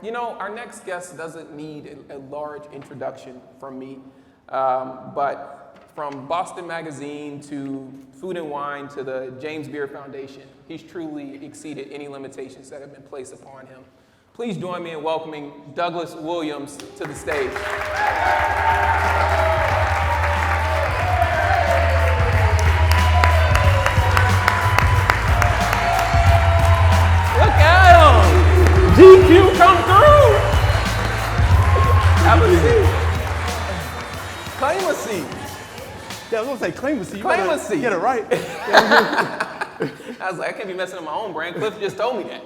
Our next guest doesn't need a large introduction from me, but from Boston Magazine to Food and Wine to the James Beard Foundation, he's truly exceeded any limitations that have been placed upon him. Please join me in welcoming Douglas Williams to the stage. Look at him! GQ come through! Have a seat. Claim a seat. Yeah, I was gonna say claim a seat. Claim a seat. Get it right. I was like, I can't be messing up my own brand. Cliff just told me that.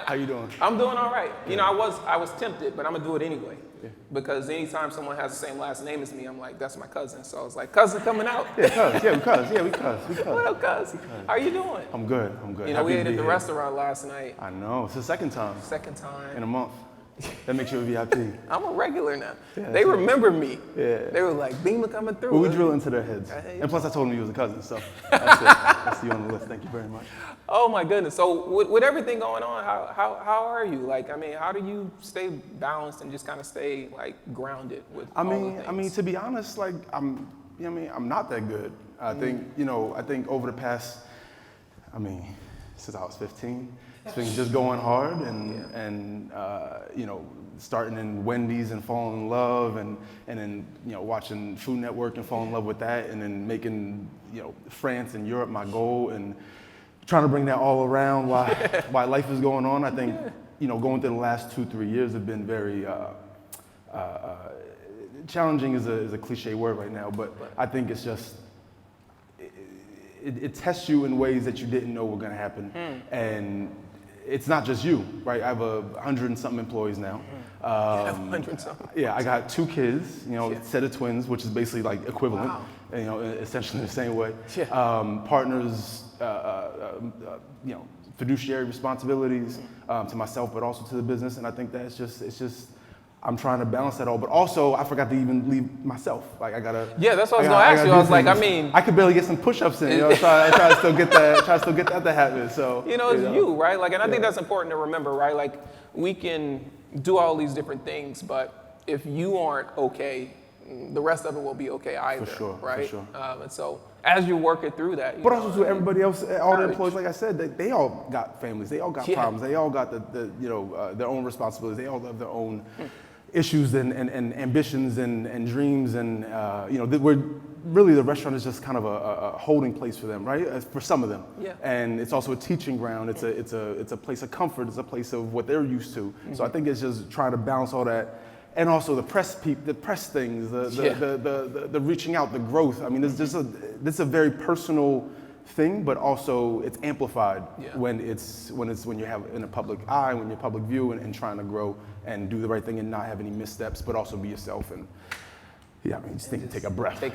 How you doing? I'm doing all right. I was tempted, but I'm gonna do it anyway. Yeah. Because anytime someone has the same last name as me, I'm like, that's my cousin. So I was like, cousin coming out. We cuz. Well, cuz, how are you doing? I'm good. We ate at the restaurant last night. I know, it's the second time. In a month. That makes you a VIP. I'm a regular now. Yeah, they remember me. Yeah. They were like, Bimma coming through. Well, we drill into their heads. And plus I told them you was a cousin, so that's it. That's you on the list. Thank you very much. Oh my goodness. So with everything going on, how are you? Like, how do you stay balanced and just kind of stay like grounded with all the things? I mean, to be honest, like I'm not that good. I think over the past, since I was 15, it's been just going hard and starting in Wendy's and falling in love and then watching Food Network and falling in love with that and then making France and Europe my goal and trying to bring that all around while life is going on. I think going through the last 2-3 years have been very challenging is a cliche word right now, but I think it's just it tests you in ways that you didn't know were going to happen. And it's not just you, right? I have 100 and something employees now. 100 and something. Yeah, I got 2 kids, set of twins, which is basically like equivalent, essentially the same way. Partners, fiduciary responsibilities to myself, but also to the business. And I think that it's just, I'm trying to balance that all, but also I forgot to even leave myself. Like I gotta. Yeah, that's what I was gonna ask you. I was like, I could barely get some push-ups in. Try to still get that to happen. So it's you, right? Like, and I think that's important to remember, right? Like, we can do all these different things, but if you aren't okay, the rest of it will be okay either, right? For sure. And so as you're working through that, but also to everybody else, all the employees, like I said, they all got families, they all got problems, they all got their own responsibilities, they all have their own issues and ambitions and dreams and we're really the restaurant is just kind of a holding place for them, right? For some of them, and it's also a teaching ground. It's a place of comfort. It's a place of what they're used to. So I think it's just trying to balance all that, and also the press things, the reaching out, the growth. I mean, this is a very personal thing, but also it's amplified when you have in a public eye, when you're public view, and trying to grow and do the right thing and not have any missteps, but also be yourself. And just take a breath. I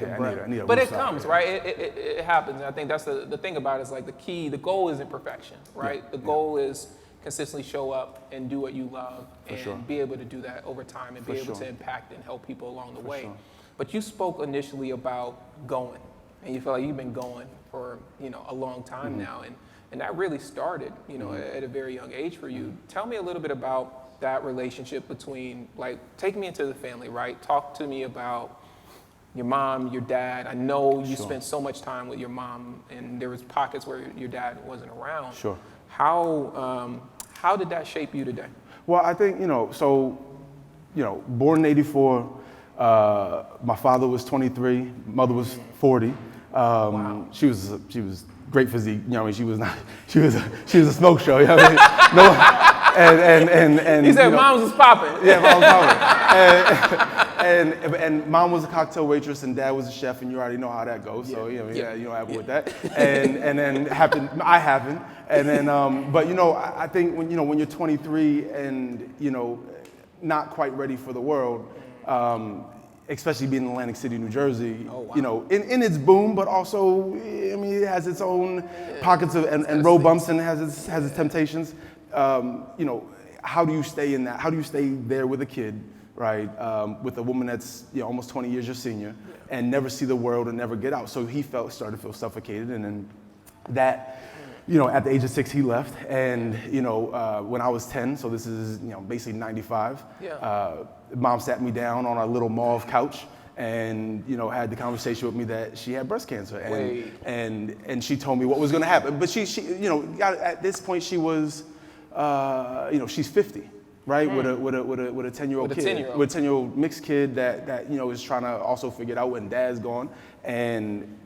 need a but it comes, right? It happens. And I think that's the thing about it is like the goal isn't perfection, right? The goal is consistently show up and do what you love and be able to do that over time and be able to impact and help people along the way. But you spoke initially about going, and you feel like you've been going for a long time now, and that really started at a very young age for you. Tell me a little bit about that relationship between, like, take me into the family, right? Talk to me about your mom, your dad. I know you spent so much time with your mom, and there was pockets where your dad wasn't around. Sure. How did that shape you today? Well, I think born in '84. My father was 23, mother was 40. Wow. She was great physique. She was a smoke show. And he said mom's was popping. Yeah, mom was popping. And mom was a cocktail waitress and dad was a chef, and you already know how that goes. So you don't happen with that. And then I happened. And then but I think when you're 23 and not quite ready for the world. Especially being in Atlantic City, New Jersey, in its boom, but also, it has its own pockets of and road bumps and has its temptations. How do you stay in that? How do you stay there with a kid, right? With a woman that's almost 20 years your senior, and never see the world and never get out. So he started to feel suffocated, and then that at the age of 6, he left. And, when I was 10, so this is, basically 95, Mom sat me down on our little mauve couch and, had the conversation with me that she had breast cancer. And she told me what was going to happen. But she at this point, she was, she's 50. Right, with a 10-year-old kid, with a 10-year-old mixed kid that is trying to also figure it out when dad's gone, and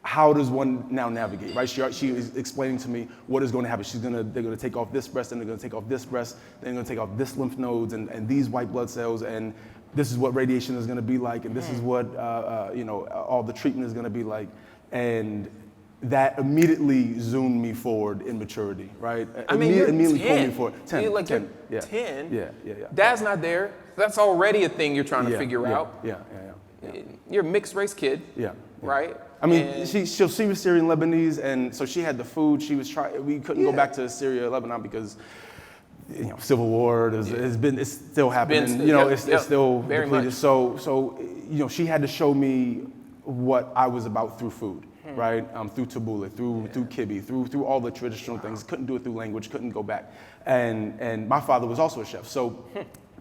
how does one now navigate? Right, she is explaining to me what is going to happen. They're gonna take off this breast, and they're gonna take off this breast, they're gonna take off this lymph nodes and these white blood cells, and this is what radiation is gonna be like, and this is what all the treatment is gonna be like, and that immediately zoomed me forward in maturity, right? Immediately pulled me forward. 10. You're 10. You're 10. Yeah. Dad's not there. That's already a thing you're trying to figure out. Yeah. You're a mixed race kid. Yeah. Right? She was Syrian Lebanese, and so she had the food. She was trying. We couldn't go back to Syria, Lebanon because civil war it's still happening. It's still very depleted. much. So she had to show me what I was about through food. Right, through tabbouleh, through kibbe, through all the traditional things. Couldn't do it through language. Couldn't go back. And my father was also a chef, so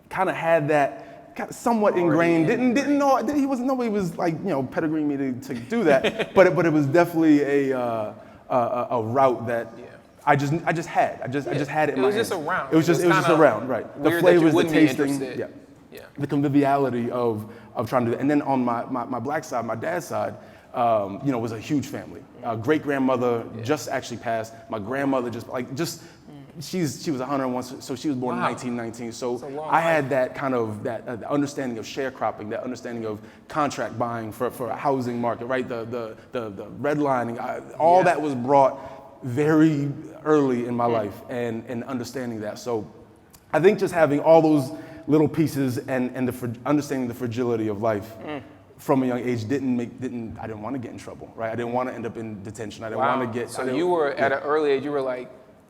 kind of had that somewhat ingrained. Didn't know nobody was like pedigreeing me to do that. but it was definitely a route that I just had. I just had it in my hands. It was just around. It was just around. Right. The flavors, the tasting, the conviviality of trying to do that. And then on my black side, my dad's side. Was a huge family. Great grandmother just actually passed. My grandmother she was 101, so she was born in 1919. So I had that kind of that understanding of sharecropping, that understanding of contract buying for a housing market, right? The redlining, all that was brought very early in my life, and understanding that. So I think just having all those little pieces and understanding the fragility of life. From a young age, I didn't want to get in trouble, right? I didn't want to end up in detention. I didn't want to get. So you were at an early age. You were like,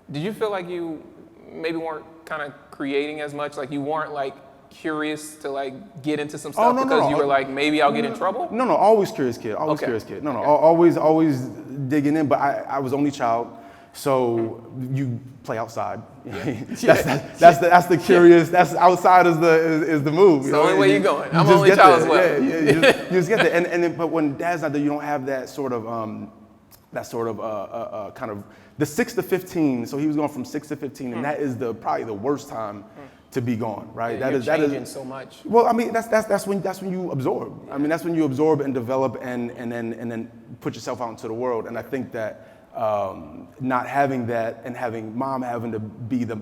did you feel like you maybe weren't kind of creating as much? Like you weren't like curious to like get into some stuff because you were like, maybe I'll get in trouble? No, always curious kid. Curious kid. Always digging in. But I was only child. So you play outside. That's the curious. That's outside is the move. It's the only way you're going. I'm only child as well. You just get there. But when dad's not there, you don't have that sort of kind of the 6 to 15. So he was going from 6 to 15, and that is probably the worst time to be gone, right? Yeah, that is so much. Well, I mean that's when you absorb. I mean that's when you absorb and develop and then put yourself out into the world. And I think that. Not having that and having mom having to be the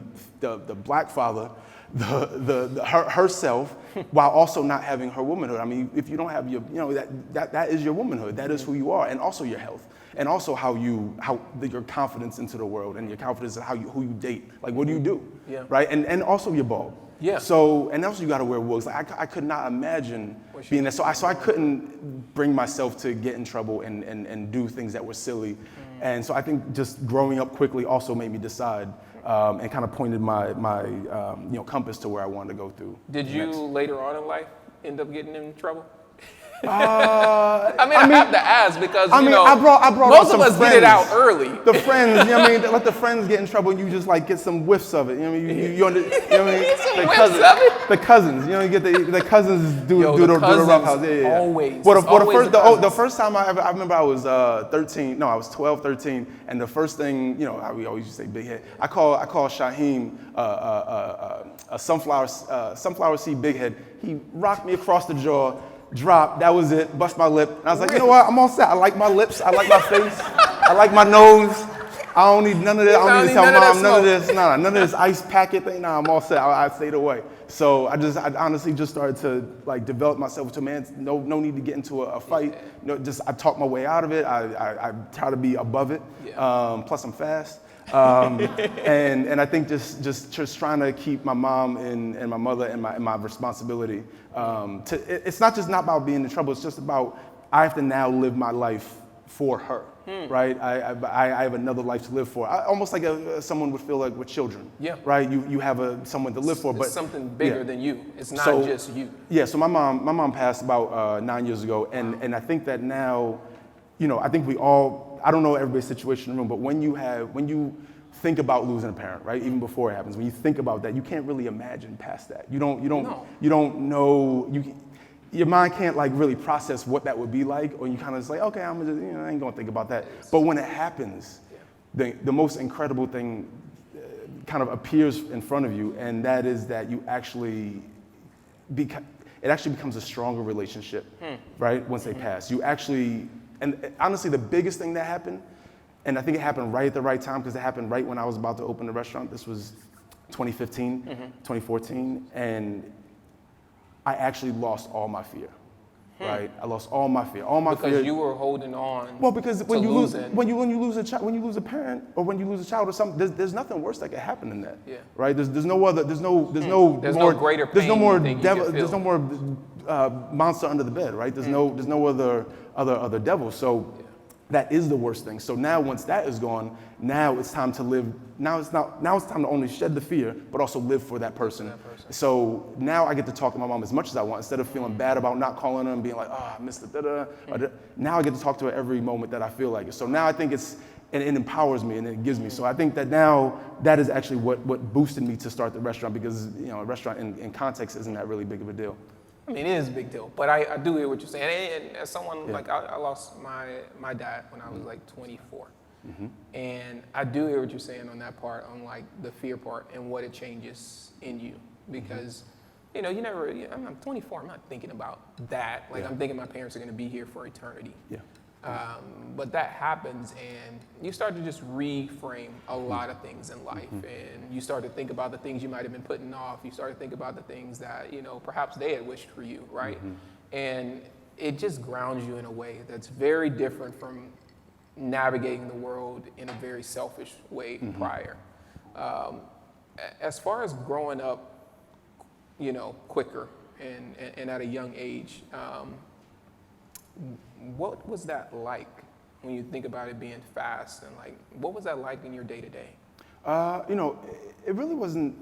black father, herself, while also not having her womanhood. I mean, if you don't have your, that is your womanhood. That is who you are, and also your health, and also how your confidence into the world, and your confidence in who you date. Like, what do you do? Yeah. Right, and also your bald. Yeah. So, and also you got to wear wigs. Like I could not imagine being that. So I couldn't bring myself to get in trouble and do things that were silly. And so I think just growing up quickly also made me decide and kind of pointed my compass to where I wanted to go through. Did you later on in life end up getting in trouble? I have to ask because I brought most of us get it out early. The friends, let the friends get in trouble and you just like get some whiffs of it. You know what I mean? The cousins, you get the cousins do the rough house. Yeah. Always. The first time I remember I was 13. No, I was 12, 13, and the fired thing, we always used to say big head. I call Shaheem a sunflower seed big head. He rocked me across the jaw. Drop, that was it, bust my lip. And I was like, you know what, I'm all set. I like my lips, I like my face, I like my nose. I don't need none of this. I don't need to tell mom none of this. None of this ice packet thing. I'm all set. I stayed away. So I honestly just started to like develop myself to no need to get into a fight. I talk my way out of it. I try to be above it. Plus I'm fast. And I think just trying to keep my mom and my mother and my responsibility. It's not about being in trouble. It's just about I have to now live my life for her, right? I have another life to live for. Almost like someone would feel like with children, right? You have someone to live for, but it's something bigger than you. It's not just you. Yeah. So my mom passed about 9 years ago, and I think that now I think we all, I don't know everybody's situation in the room, but when you think about losing a parent, right? Even before it happens, when you think about that, you can't really imagine past that. You don't know, your mind can't like really process what that would be like, or you kind of just like, okay, I'm just, I ain't gonna think about that. But when it happens, the most incredible thing kind of appears in front of you, and that is that you actually, it actually becomes a stronger relationship, right? Once they pass, you actually, and honestly, the biggest thing that happened, and I think it happened right at the right time because it happened right when I was about to open the restaurant. This was 2015, 2014, and I actually lost all my fear, right? I lost all my fear, Because you were holding on. Well, because when you losing. when you lose a parent, or when you lose a child or something, there's nothing worse that could happen than that, right? There's no greater pain. There's no more monster under the bed, right? There's no other devil. So that is the worst thing. So now once that is gone, now it's time to live. Now it's time to only shed the fear, but also live for that person. So now I get to talk to my mom as much as I want, instead of feeling bad about not calling her and being like, oh, I missed the da-da. Now I get to talk to her every moment that I feel like it. So now I think it empowers me and it gives me. So I think that now that is actually what boosted me to start the restaurant, because a restaurant in context isn't that really big of a deal. I mean, it is a big deal, but I do hear what you're saying. And as someone, like, I lost my dad when I was like 24. And I do hear what you're saying on that part, on like the fear part and what it changes in you. Because, I'm 24, I'm not thinking about that. Like, I'm thinking my parents are gonna be here for eternity. But that happens, and you start to just reframe a lot of things in life, and you start to think about the things you might have been putting off. You start to think about the things that perhaps they had wished for you, right? And it just grounds you in a way that's very different from navigating the world in a very selfish way prior. As far as growing up, quicker and at a young age. What was that like when you think about it being fast, and like, what was that like in your day to day? It really wasn't.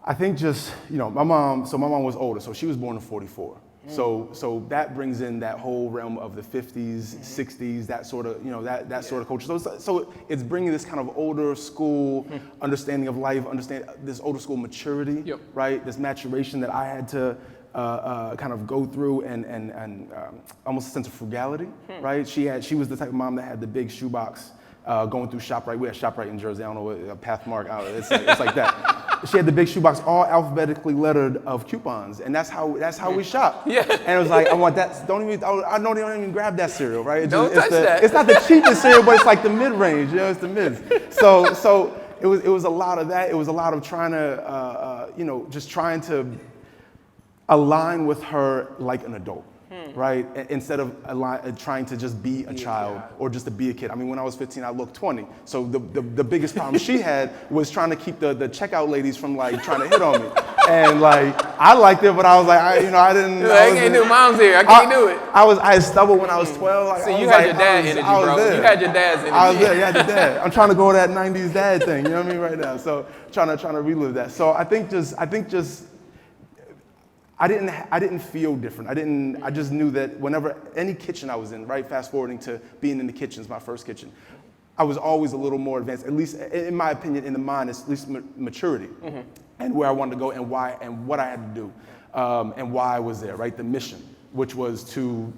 I think just, my mom was older, so she was born in 44. So that brings in that whole realm of the 50s, 60s, that sort of, that sort of culture. So it's bringing this kind of older school understanding of life, this older school maturity, right? This maturation that I had to kind of go through, and almost a sense of frugality, right? She was the type of mom that had the big shoebox going through ShopRite. We had ShopRite in Jersey. I don't know what Pathmark. It's like that. She had the big shoebox, all alphabetically lettered, of coupons, and that's how we shop. And it was like, I want that. Don't even grab that cereal, right? Don't touch that. It's not the cheapest cereal, but it's like the mid range. It's the mids. So it was a lot of that. It was a lot of trying to just trying to align with her like an adult, right? Instead of trying to just be a child or just to be a kid. I mean, when I was 15, I looked 20. So the biggest problem she had was trying to keep the checkout ladies from like trying to hit on me. And like, I liked it, but I was like, I didn't. I can't do mom's here. I can't do it. I had stubble when I was 12. Like, so you had your dad energy, bro. You had your dad's energy. I was there. You had your dad. I'm trying to go to that 90s dad thing. You know what I mean, right now. So trying to relive that. So I think just. I didn't feel different. I just knew that whenever any kitchen I was in, right, fast forwarding to being in the kitchens, my first kitchen, I was always a little more advanced, at least in my opinion, in the mind, at least maturity, and where I wanted to go, and why, and what I had to do, and why I was there, right, the mission, which was to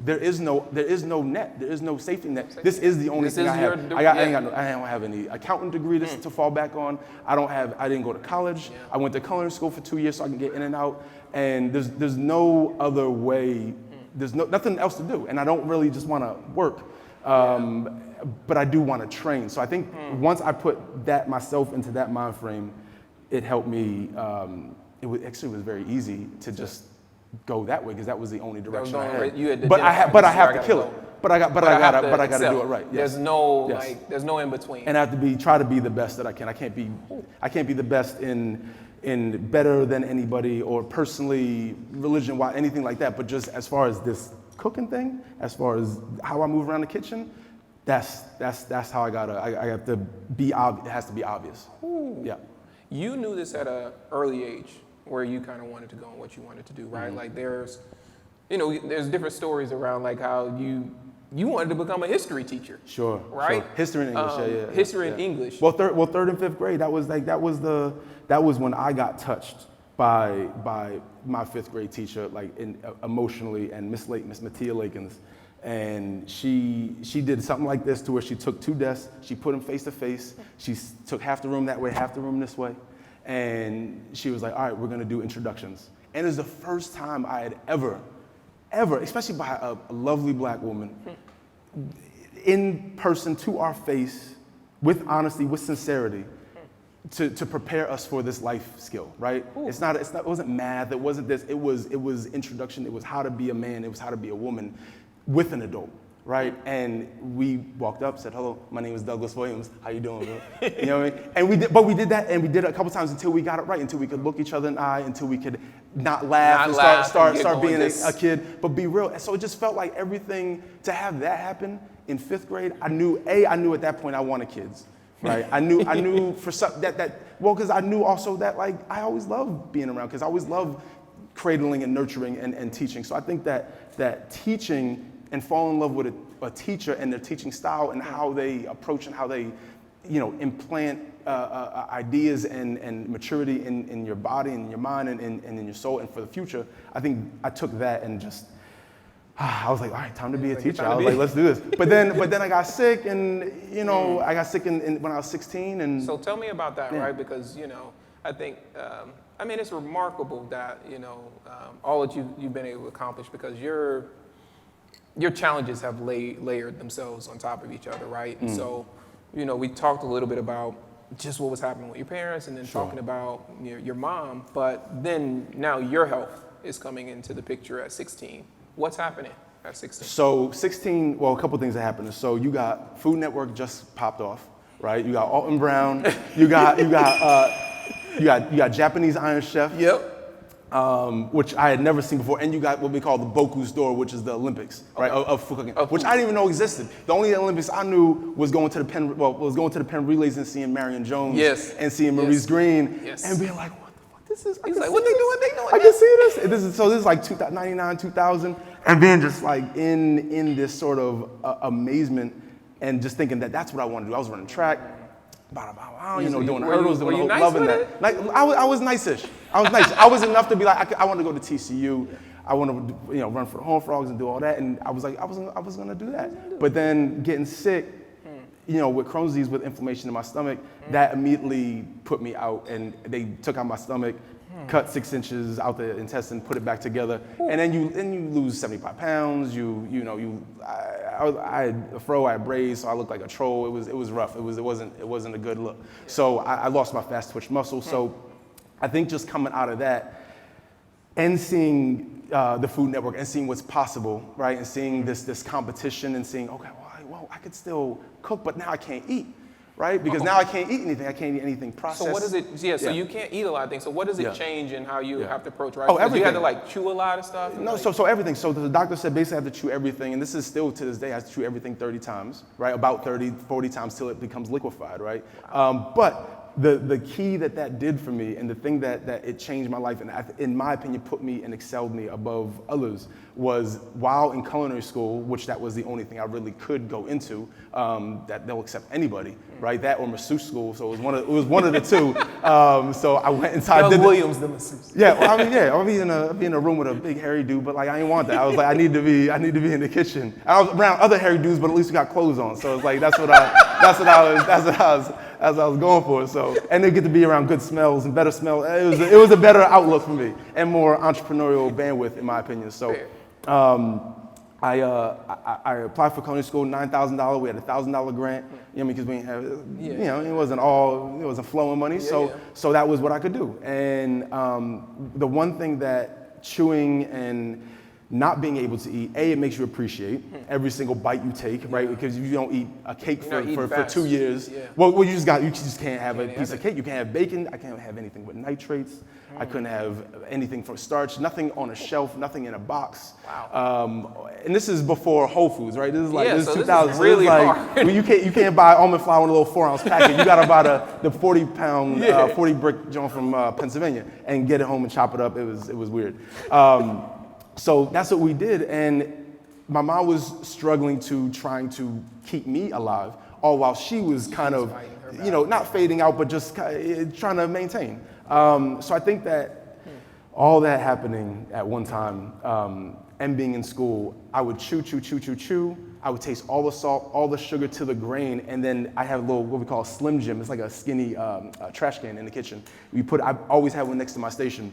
there is no net, there is no safety net. This is the only thing I have. I don't have any accountant degree to fall back on. I didn't go to college. I went to culinary school for 2 years so I can get in and out. And there's no other way, there's nothing else to do. And I don't really just want to work, but I do want to train. So I think once I put myself into that mind frame, it helped me, it was very easy to just go that way, because that was the only direction I had. But I have to kill it. But I got to do it right. Yes. There's no in between. And I have to try to be the best that I can. I can't be the best in better than anybody, or personally, religion-wise, anything like that. But just as far as this cooking thing, as far as how I move around the kitchen, that's how I have to be obvious. It has to be obvious. Ooh. Yeah. You knew this at an early age, where you kind of wanted to go and what you wanted to do, right? Like there's you know, there's different stories around like how you wanted to become a history teacher. Sure. Right? Sure. History and English, History and English. Well, third and fifth grade, that was when I got touched by my fifth grade teacher, like emotionally, and Miss Mattia Lakins. And she did something like this to where she took 2 desks, she put them face to face, she took half the room that way, half the room this way, and she was like, all right, we're gonna do introductions. And it was the first time I had ever, especially by a lovely black woman, in person to our face, with honesty, with sincerity, to prepare us for this life skill, right? It wasn't math, it wasn't this, it was introduction, it was how to be a man, it was how to be a woman with an adult, right? And we walked up, said, hello, my name is Douglas Williams, how you doing, bro? You know what I mean? And we did that, and we did it a couple times until we got it right, until we could look each other in the eye, until we could not laugh and start being a kid, but be real. And so it just felt like everything, to have that happen in fifth grade, I knew at that point I wanted kids, right? I knew for some, because I knew also that like I always loved being around, because I always loved cradling and nurturing and teaching. So I think that teaching and fall in love with a teacher and their teaching style and how they approach and how they, implant ideas and maturity in your body and your mind and in your soul and for the future. I think I took that and just, I was like, all right, time to be a teacher. I was like, let's do this. But then I got sick, and I got sick when I was 16. And so tell me about that, right? Because I think it's remarkable that all that you've been able to accomplish, because your challenges have layered themselves on top of each other, right? And so, we talked a little bit about just what was happening with your parents, and then talking about your mom, but then now your health is coming into the picture at 16. What's happening at 16? So 16, well, a couple things that happened. So you got Food Network just popped off, right? You got Alton Brown, you got Japanese Iron Chef. Yep. Which I had never seen before, and you got what we call the Boku store, which is the Olympics, right, of food cooking, which I didn't even know existed. The only Olympics I knew was going to the pen relays and seeing Marion Jones, and seeing Maurice Green, and being like, what the fuck, this is? He's like, what they doing? They doing I can see this. This is like 99, 2000, and being just like in this sort of amazement, and just thinking that that's what I wanted to do. I was running track. Doing hurdles, loving that. Like I was nice-ish. I was nice. I was enough to be like, I want to go to TCU. I want to, run for the Horned Frogs and do all that. And I was like, I was gonna do that. But then getting sick, with Crohn's disease, with inflammation in my stomach, that immediately put me out. And they took out my stomach, cut 6 inches out the intestine, put it back together, and then you lose 75 pounds. I had a fro, I had braids, so I looked like a troll. It was rough. It wasn't a good look. So I lost my fast twitch muscle. So I think just coming out of that and seeing the Food Network and seeing what's possible, right, and seeing this competition and seeing, okay, well, I could still cook, but now I can't eat. Right? Because now I can't eat anything. I can't eat anything processed. So what is it? So you can't eat a lot of things. So what does it change in how you have to approach, right? Oh, everything. You had to like chew a lot of stuff? No, so everything. So the doctor said basically I have to chew everything, and this is still to this day, I have to chew everything 30 times, right? About 30, 40 times till it becomes liquefied, right? Wow. But the key that did for me, and the thing that it changed my life, and in my opinion put me and excelled me above others, was while in culinary school, which that was the only thing I really could go into, that they'll accept anybody, right? That or masseuse school, so it was one of the two. So I went inside. Williams, the masseuse. Yeah, I'll be in a room with a big hairy dude, but like I didn't want that. I was like, I need to be in the kitchen. And I was around other hairy dudes, but at least we got clothes on. So it's like that's what I was going for. So, and they get to be around good smells and better smells. It was a better outlook for me and more entrepreneurial bandwidth, in my opinion. So, I applied for culinary school, $9,000. We had a $1,000 grant, because we didn't have, it wasn't flowing money. So that was what I could do. And the one thing that chewing and not being able to eat, it makes you appreciate every single bite you take, right? Because you don't eat a cake for 2 years. Yeah. Well, you just can't have a piece of cake. You can't have bacon. I can't have anything with nitrates. I couldn't have anything from starch, nothing on a shelf, nothing in a box. Wow. And this is before Whole Foods, right? This is like, this is 2000. This is really hard. You can't buy almond flour in a little 4-ounce packet. You gotta buy the 40-pound, 40 brick joint from Pennsylvania and get it home and chop it up. It was weird. So that's what we did, and my mom was trying to keep me alive, all while she was kind of, not fading out, but just trying to maintain. So I think that all that happening at one time, and being in school, I would chew. I would taste all the salt, all the sugar to the grain, and then I have a little, what we call a Slim Jim. It's like a skinny trash can in the kitchen. I always had one next to my station,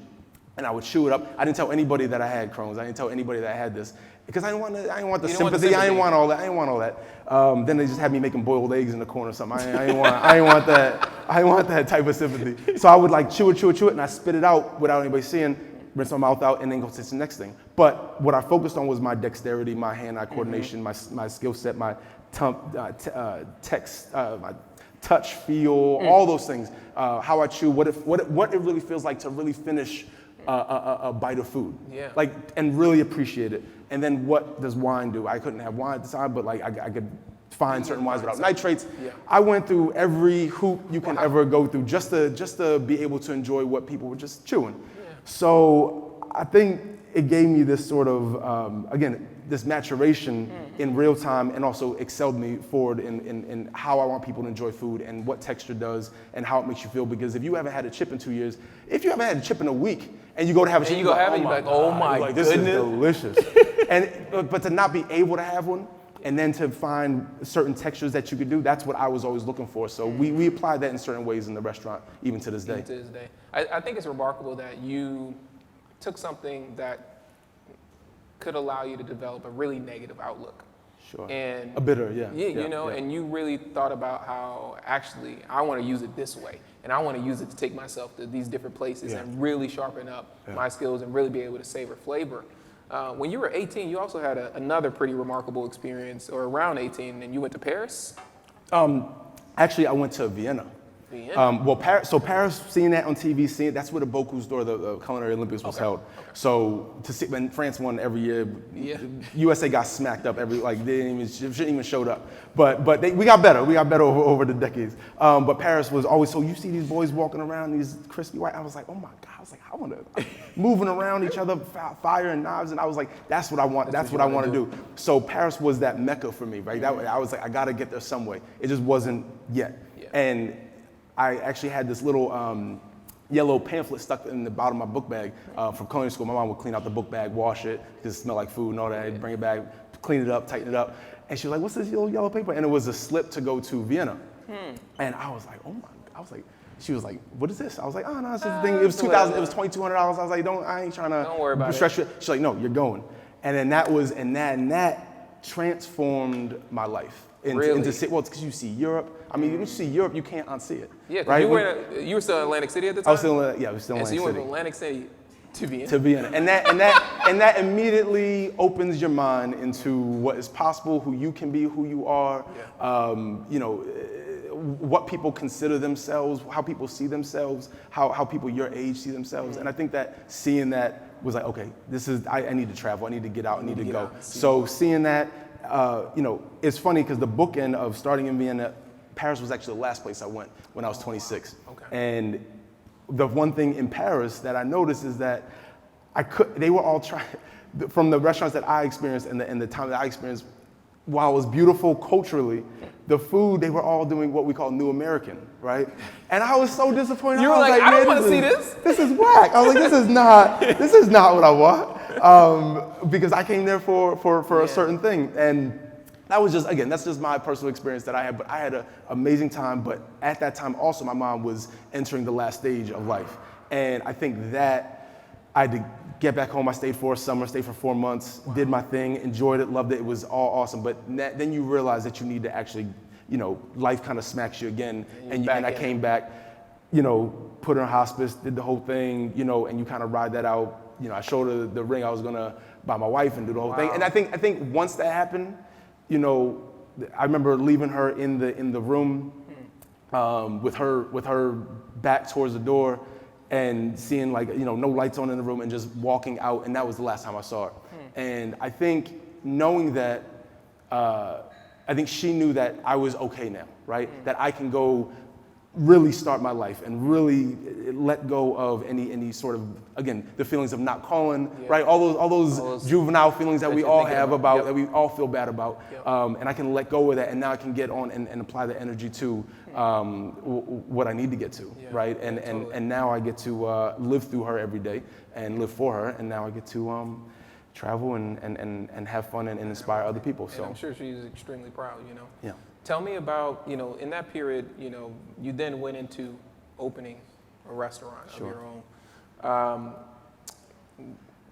and I would chew it up. I didn't tell anybody that I had Crohn's. I didn't tell anybody that I had this, because I didn't want the sympathy. I didn't want all that. Then they just had me making boiled eggs in the corner or something. I didn't want that. I didn't want that type of sympathy. So I would like chew it, and I spit it out without anybody seeing, rinse my mouth out, and then go to the next thing. But what I focused on was my dexterity, my hand-eye coordination, my skill set, my my touch, feel, all those things. How I chew, what it really feels like to really finish a bite of food, and really appreciate it. And then what does wine do? I couldn't have wine at the time, but like I could find certain wines without nitrates. I went through every hoop you can ever go through just to be able to enjoy what people were just chewing. So I think it gave me this sort of, again, this maturation in real time, and also excelled me forward in how I want people to enjoy food and what texture does and how it makes you feel. Because if you haven't had a chip in 2 years, if you haven't had a chip in a week and you go to have a chip, you're like, oh my goodness, this is delicious. But to not be able to have one, and then to find certain textures that you could do, that's what I was always looking for. So we applied that in certain ways in the restaurant, even to this day. Even to this day. I think it's remarkable that you took something that could allow you to develop a really negative outlook. Sure. And a bitter, and you really thought about how actually I want to use it this way, and I want to use it to take myself to these different places and really sharpen up my skills and really be able to savor flavor. When you were 18, you also had another pretty remarkable experience, or around 18, and you went to Paris? Actually, I went to Vienna. So Paris, seeing that on TV, that's where the Bocuse d'Or, the Culinary Olympics, was held. So to see when France won every year, USA got smacked up they shouldn't even showed up. But we got better. We got better over the decades. But Paris was always, so you see these boys walking around, these crispy white. I was like, oh my God. I was like, I want to moving around each other, fire and knives, and I was like, that's what I want. That's what I want to do. So Paris was that mecca for me, right? I was like, I got to get there some way. It just wasn't yet. And I actually had this little yellow pamphlet stuck in the bottom of my book bag from culinary school. My mom would clean out the book bag, wash it, because it smelled like food and all that. I'd bring it back, clean it up, tighten it up. And she was like, what's this little yellow paper? And it was a slip to go to Vienna. And I was like, oh my God. I was like, she was like, what is this? I was like, oh no, it's just a thing. It was $2,000, it was $2,200. I was like, I ain't trying to. Don't worry about it. She's like, no, you're going. And then that transformed my life. Really? Well, it's because you see Europe. I mean, you see Europe, you can't unsee it. Yeah, right? You were still in Atlantic City at the time? I was still in Atlantic City. So you went from Atlantic City to Vienna. To Vienna. And that immediately opens your mind into what is possible, who you can be, who you are, what people consider themselves, how people see themselves, how people your age see themselves. And I think that seeing that was like, okay, I need to travel, I need to get out, I need to go. So seeing that, it's funny because the bookend of starting in Vienna, Paris was actually the last place I went when I was 26. Okay. And the one thing in Paris that I noticed is that they were all trying, from the restaurants that I experienced and the time that I experienced, while it was beautiful culturally, the food, they were all doing what we call New American, right? And I was so disappointed. You were like, I don't want to see this. This is whack. I was like, this is not what I want. Because I came there for a certain thing. And that was just, again, that's just my personal experience that I had. But I had an amazing time. But at that time also, my mom was entering the last stage of life. And I think that I had to get back home. I stayed for a summer, stayed for 4 months, did my thing, enjoyed it, loved it. It was all awesome. But then you realize that you need to actually, life kind of smacks you again. And I came back, put her in hospice, did the whole thing, and you kind of ride that out. I showed her the ring I was gonna buy my wife and do the whole thing. And I think once that happened, I remember leaving her in the room with her back towards the door, and seeing no lights on in the room, and just walking out, and that was the last time I saw her. And I think knowing that, I think she knew that I was okay now, right? That I can go really start my life and really let go of any sort of, again, the feelings of not calling, right? All those juvenile feelings that we all have about, that we all feel bad about. And I can let go of that, and now I can get on and apply the energy to what I need to get to, right? And now I get to live through her every day and live for her, and now I get to travel and have fun and inspire other people. So and I'm sure she's extremely proud, you know. Yeah. Tell me about, you know, in that period, you know, you then went into opening a restaurant of your own.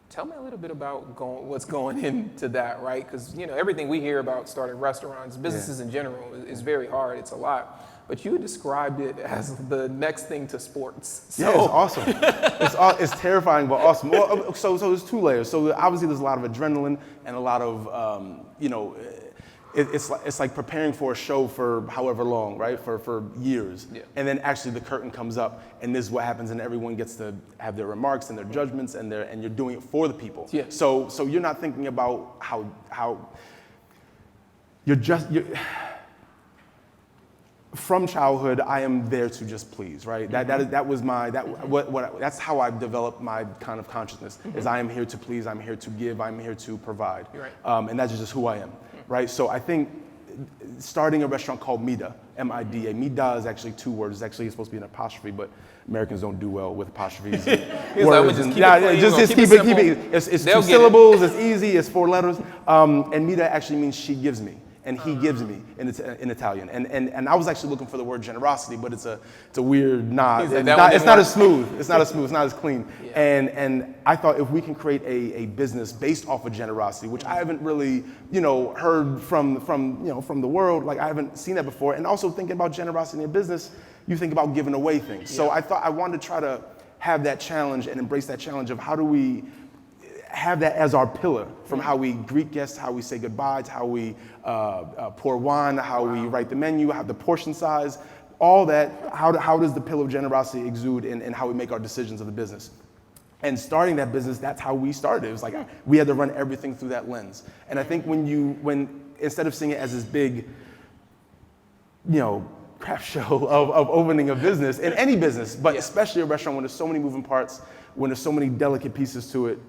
Tell me a little bit about what's going into that, right? Because, you know, everything we hear about starting restaurants, businesses in general, is very hard. It's a lot. But you described it as the next thing to sports. So. Yeah, it's awesome. It's terrifying, but awesome. Well, so there's two layers. So obviously there's a lot of adrenaline and a lot of, you know, it's like preparing for a show for however long, right? For years. Yeah. And then actually the curtain comes up, and this is what happens, and everyone gets to have their remarks and their judgments, and you're doing it for the people. Yeah. So you're not thinking about how you're from childhood, I am there to just please, right? That's how I've developed my kind of consciousness. Is I am here to please, I'm here to give, I'm here to provide, and that's just who I am, right? So I think starting a restaurant called MIDA, M-I-D-A. MIDA is actually two words. It's actually supposed to be an apostrophe, but Americans don't do well with apostrophes. Words. Just keep it. It's two syllables. It's easy. It's 4 letters. And MIDA actually means she gives me. And he gives me in Italian. And I was actually looking for the word generosity, but it's a weird nod. It's not as smooth. It's not as clean. Yeah. And I thought if we can create a business based off of generosity, which I haven't really, you know, heard from the world, like I haven't seen that before. And also thinking about generosity in business, you think about giving away things. Yeah. So I thought I wanted to try to have that challenge and embrace that challenge of how do we have that as our pillar, from how we greet guests, how we say goodbye, to how we pour wine, how we write the menu, how the portion size, all that. How does the pillar of generosity exude in how we make our decisions of the business? And starting that business, that's how we started. It was like we had to run everything through that lens. And I think when instead of seeing it as this big, you know, crap show of opening a business, in any business, but especially a restaurant when there's so many moving parts, when there's so many delicate pieces to it,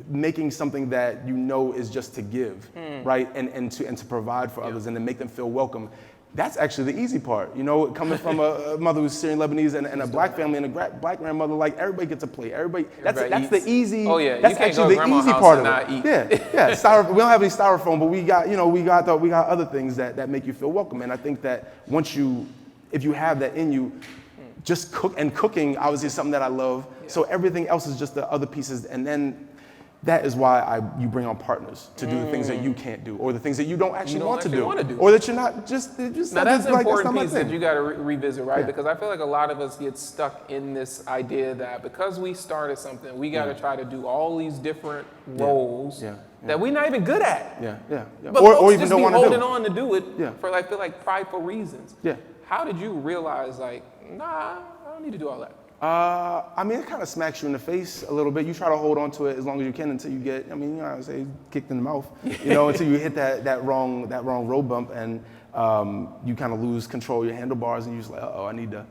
making something that you know is just to give, right, and to provide for others and to make them feel welcome. That's actually the easy part, you know. Coming from a mother who's Syrian Lebanese and a black family and a black grandmother, like everybody gets a plate. That's the easy. Oh yeah, that's actually the easy part of it. Yeah. We don't have any styrofoam, but we got other things that make you feel welcome. And I think that if you have that in you. Just cooking obviously is something that I love. Yeah. So everything else is just the other pieces, and then that is why you bring on partners to do the things that you can't do, or the things that you don't actually want to do, or that you're not just. Now that's an important piece that you got to revisit, right? Yeah. Because I feel like a lot of us get stuck in this idea that because we started something, we got to try to do all these different roles that we're not even good at. But or even just don't want to do. Holding on to do it for I feel like prideful reasons. Yeah. How did you realize nah, I don't need to do all that? I mean, it kind of smacks you in the face a little bit. You try to hold on to it as long as you can until you get, I mean, you know, I would say kicked in the mouth, you know, until you hit that wrong road bump, and you kind of lose control of your handlebars, and you're just like, I need to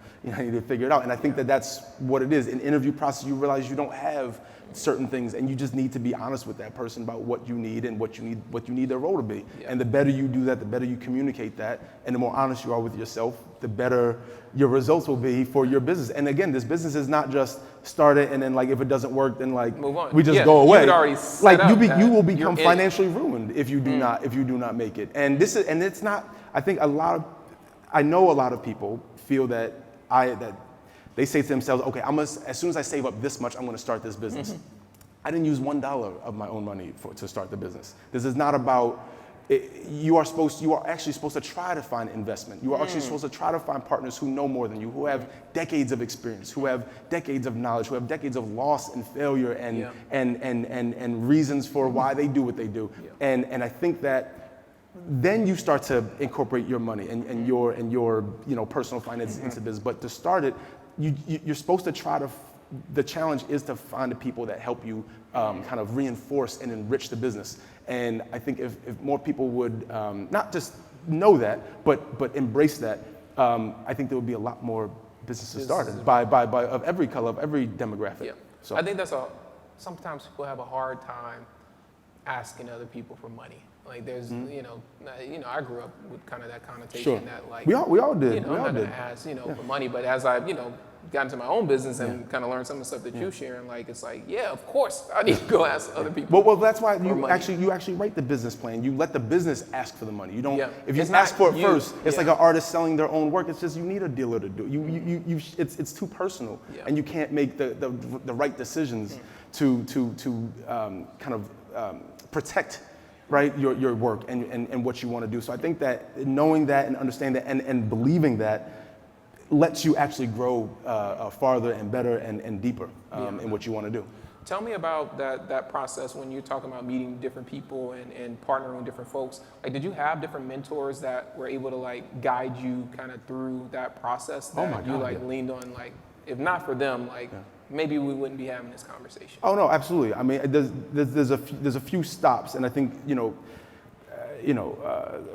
figure it out. And I think that's what it is. In interview process, you realize you don't have certain things, and you just need to be honest with that person about what you need and what you need their role to be. Yeah. And the better you do that, the better you communicate that, and the more honest you are with yourself, the better your results will be for your business. And again, this business is not just start it and then if it doesn't work, then move on. We just go away. You will become financially ruined if you do not make it. And it's not. I think I know a lot of people feel that they say to themselves, okay, as soon as I save up this much, I'm going to start this business. Mm-hmm. I didn't use $1 of my own money to start the business. This is not about. You are actually supposed to try to find investment. You are actually supposed to try to find partners who know more than you, who have decades of experience, who have decades of knowledge, who have decades of loss and failure and reasons for why they do what they do. Yeah. And I think that then you start to incorporate your money and your personal finances into business. But to start it, you're supposed to try to. The challenge is to find the people that help you kind of reinforce and enrich the business. And I think if more people would not just know that, but embrace that, I think there would be a lot more businesses started by of every color, of every demographic. Yeah. So I think sometimes people have a hard time asking other people for money. Like there's, I grew up with kind of that connotation that like, we all did. I'm not gonna ask, for money, but as I, got into my own business and kind of learned some of the stuff that you're sharing, like it's like, yeah, of course I need to go ask other people. Well, that's why you actually write the business plan. You let the business ask for the money. You don't. If you ask for it first, it's like an artist selling their own work. It's just you need a dealer to do it. It's too personal, and you can't make the right decisions to kind of protect. Right, your work and what you want to do. So I think that knowing that and understanding that and believing that lets you actually grow farther and better and deeper in what you want to do. Tell me about that process when you're talking about meeting different people and partnering with different folks. Like, did you have different mentors that were able to like guide you kind of through that process that you leaned on? Like, if not for them, like maybe we wouldn't be having this conversation. Oh no, absolutely. I mean, there's a few stops, and I think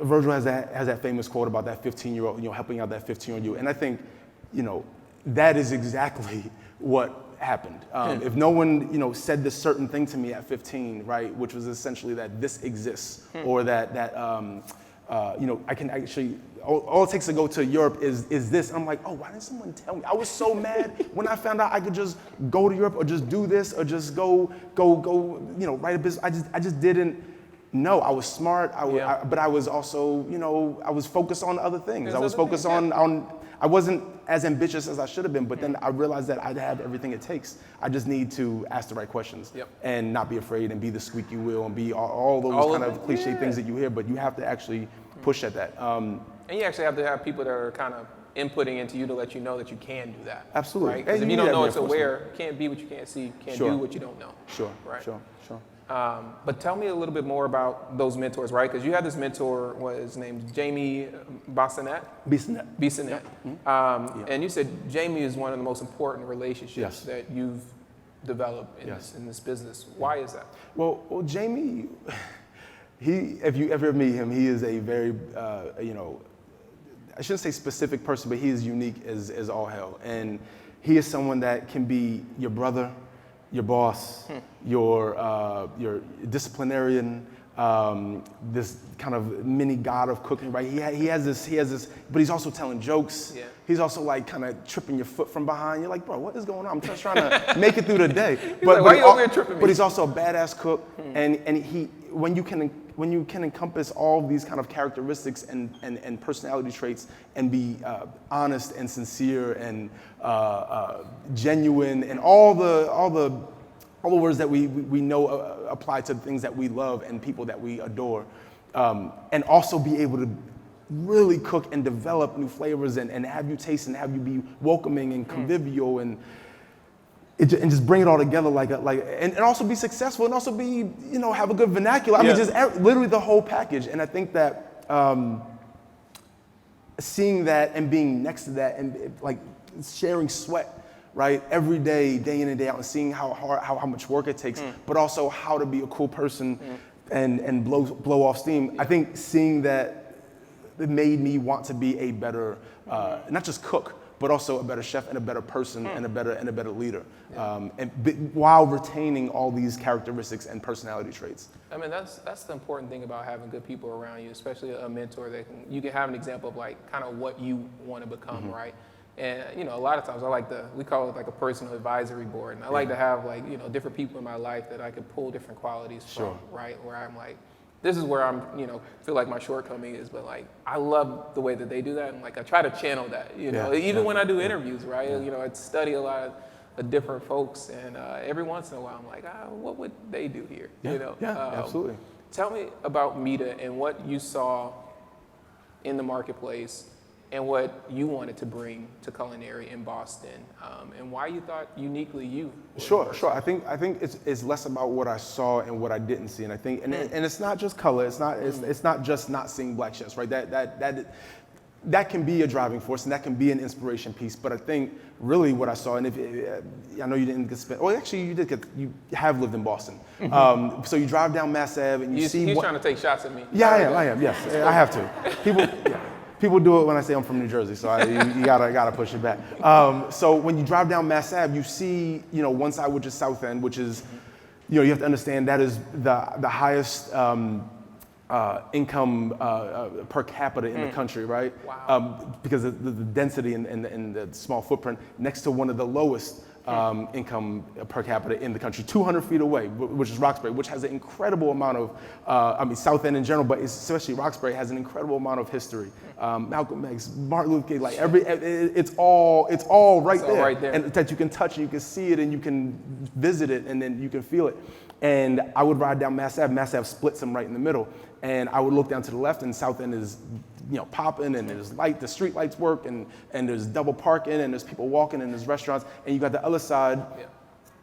Virgil has that famous quote about that 15-year-old, helping out that 15-year-old you, and I think, that is exactly what happened. If no one, said this certain thing to me at 15, right, which was essentially that this exists, or that I can actually. All it takes to go to Europe is this. I'm like, oh, why didn't someone tell me? I was so mad when I found out I could just go to Europe or just do this or just go, write a business. I just didn't know. I was smart, but I was also, I was focused on other things. I was focused on, I wasn't as ambitious as I should have been, but then I realized that I'd have everything it takes. I just need to ask the right questions and not be afraid and be the squeaky wheel and be all those kind of cliche things that you hear, but you have to actually push at that. And you actually have to have people that are kind of inputting into you to let you know that you can do that. Absolutely. Right? Because if you don't know it's aware, can't be what you can't see, can't do what you don't know. Sure. Right. Sure. But tell me a little bit more about those mentors, right? Because you had this mentor, his name's Jamie Bissonette. And you said Jamie is one of the most important relationships that you've developed in this business. Why is that? Well, Jamie, if you ever meet him, he is a very, I shouldn't say specific person, but he is unique as all hell. And he is someone that can be your brother, your boss, your disciplinarian, this kind of mini god of cooking, right? He has this, but he's also telling jokes. Yeah. He's also like kind of tripping your foot from behind. You're like, bro, what is going on? I'm just trying to make it through the day. But why are you over here tripping me? But he's also a badass cook, and when you can encompass all these kind of characteristics and personality traits and be honest and sincere and genuine and all the words that we know apply to things that we love and people that we adore, and also be able to really cook and develop new flavors and have you taste and have you be welcoming and convivial and just bring it all together and also be successful and also be, have a good vernacular. I mean, just literally the whole package. And I think that seeing that and being next to that and like sharing sweat, right, every day, day in and day out, and seeing how much work it takes, but also how to be a cool person and blow off steam. I think seeing that, it made me want to be a better, not just cook, but also a better chef and a better person and a better leader, while retaining all these characteristics and personality traits. I mean, that's the important thing about having good people around you, especially a mentor that you can have an example of like kind of what you want to become, right? And a lot of times we call it like a personal advisory board, and I like to have like different people in my life that I could pull different qualities from, right? Where I'm like, this is where I'm, feel like my shortcoming is, but like, I love the way that they do that. And like, I try to channel that, even when I do interviews, right? I study a lot of different folks, and every once in a while I'm like, what would they do here? Absolutely. Tell me about MIDA and what you saw in the marketplace and what you wanted to bring to culinary in Boston, and why you thought uniquely you. Sure. I think it's less about what I saw and what I didn't see, and I think, and it's not just color. It's not just not seeing black chefs, right? That can be a driving force, and that can be an inspiration piece. But I think really what I saw, and I know you didn't get spent. Well, actually, you have lived in Boston, so you drive down Mass Ave and you see. He's trying to take shots at me. Yeah, I am. Yes, I have to. People do it when I say I'm from New Jersey, so you gotta push it back. So when you drive down Mass Ave, you see, one side which is South End, which is, you have to understand that is the highest income per capita in the country, right? Wow. Because of the density and the small footprint, next to one of the lowest income per capita in the country, 200 feet away, which is Roxbury, which has an incredible amount of, South End in general, but especially Roxbury has an incredible amount of history. Malcolm X, Martin Luther King, like it's all right there. Right there. And that you can touch and you can see it and you can visit it and then you can feel it. And I would ride down Mass Ave. Mass Ave splits them right in the middle. And I would look down to the left and South End is, popping and there's light, the street lights work and there's double parking and there's people walking and there's restaurants. And you got the other side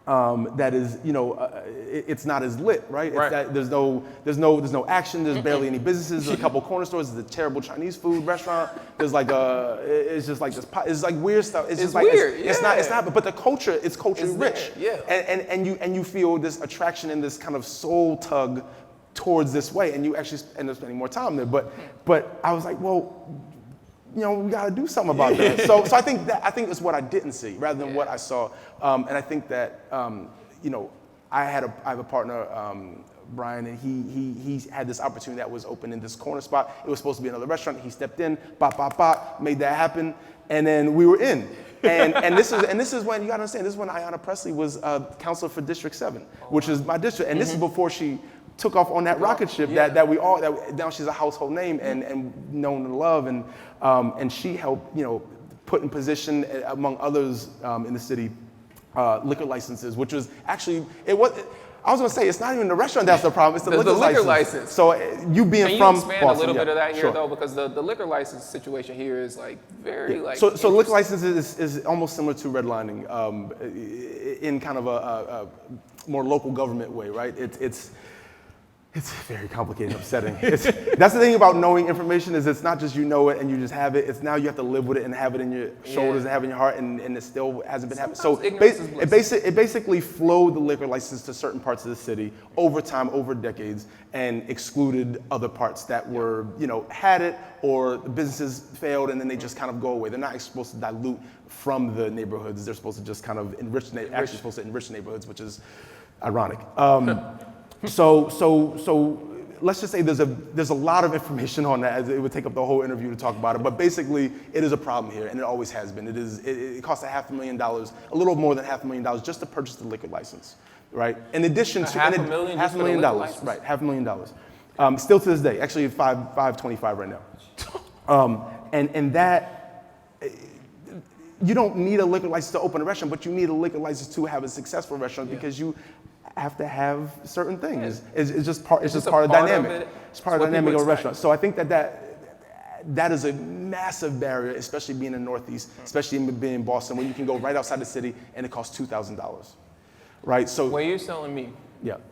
that is, it's not as lit, right? Right. There's no action. There's barely any businesses. There's a couple corner stores. There's a terrible Chinese food restaurant. There's like it's just like this. It's like weird stuff. It's just like weird. It's not. But the culture, it's culturally rich. Yeah. And you feel this attraction and this kind of soul tug towards this way, and you actually end up spending more time there. But I was like, well, we got to do something about that. So I think it's what I didn't see rather than what I saw. And I think that I have a partner, Brian, and he had this opportunity that was open in this corner spot. It was supposed to be another restaurant. He stepped in, made that happen, and then we were in. And this is when you got to understand. This is when Ayanna Pressley was counselor for District 7, which is my district, and this is before she took off on that rocket ship that now she's a household name and known and loved, and she helped put in position among others in the city liquor licenses, which was actually I was gonna say it's not even the restaurant that's the problem, it's the liquor license. So you being from Boston, expand a little bit of that here though, because the liquor license situation here is like very like. So liquor license is almost similar to redlining in kind of a more local government way, right? It's very complicated and upsetting. That's the thing about knowing information is it's not just you know it and you just have it. It's now you have to live with it and have it in your shoulders and have it in your heart, and it still hasn't been happening. So it basically flowed the liquor license to certain parts of the city over time, over decades, and excluded other parts that were, had it or the businesses failed and then they just kind of go away. They're not supposed to dilute from the neighborhoods. They're supposed to just kind of enrich neighborhoods, which is ironic. So let's just say there's a lot of information on that, as it would take up the whole interview to talk about it. But basically, it is a problem here, and it always has been. It costs $500,000, a little more than $500,000, just to purchase the liquor license, right? In addition to $500,000, right? $500,000. Still to this day, actually $525 right now. And that. You don't need a liquor license to open a restaurant, but you need a liquor license to have a successful restaurant because you have to have certain things. It's just part of the dynamic. It's part of the dynamic of a restaurant. So I think that is a massive barrier, especially being in the Northeast, especially being in Boston, when you can go right outside the city and it costs $2,000, right? So when you're telling me,